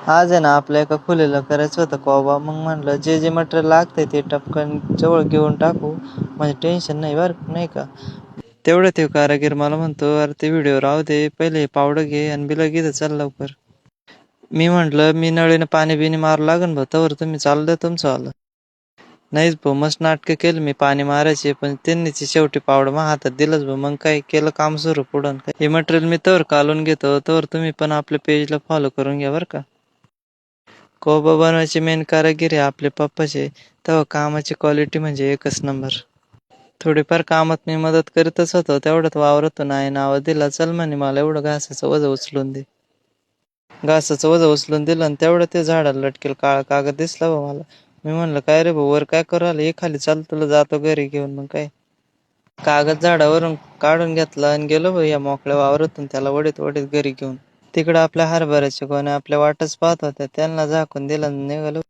आज आहे ना आपल्या एका खोलीला करायचं होतं कोबा. मग म्हणलं जे जे मटेरियल लागतंय ते टपकन जवळ घेऊन टाकू, म्हणजे टेन्शन नाही बरं नाही का. तेवढं ते कारागीर मला म्हणतो, अरे ते व्हिडिओ राहू दे, पहिले हे पावडं घे आणि बिलं घे चल लवकर. मी म्हटलं मी नळीनं पाणी बिनी मारू लागन भाऊ, तवर तुम्ही चालू द्या तुमचं आलं. नाहीच भाऊ, मस्त नाटकं केलं मी पाणी मारायचे, पण त्यांनीच शेवटी पावडं मग हातात दिलंच भाऊ. मग काय केलं काम सुरू पुढं काय. हे मटेरियल मी तवर काढून घेतो, तवर तुम्ही पण आपल्या पेजला फॉलो करून घ्या बरं का. कोबा बनवायचे मेन कारागीर आहे आपले पप्पाचे, तेव्हा कामाची क्वालिटी म्हणजे एकच नंबर. थोडीफार कामात मी मदत करीतच होतो, तेवढ्यात वावरतो नाही नाव दिला, चल म्हणे मला एवढं घासाचं वजन उचलून दे. घासाचं वजन उचलून दिलं आणि तेवढं ते झाडाला लटकेल काळा कागद दिसला बा मला. मी म्हणलं काय रे भाऊ वर काय करू आलं, हे खाली चाल तुला जातो घरी घेऊन. मग काय कागद झाडावरून काढून घेतला आणि गेलो भाऊ या मोकळ्या वावरातून त्याला वडीत वडीत घरी घेऊन. तिकडं आपल्या हरभऱ्याच्या गोण्या आपल्या वाटच पाहत होत्या, त्यांना झाकून दिलं आणि निघालो.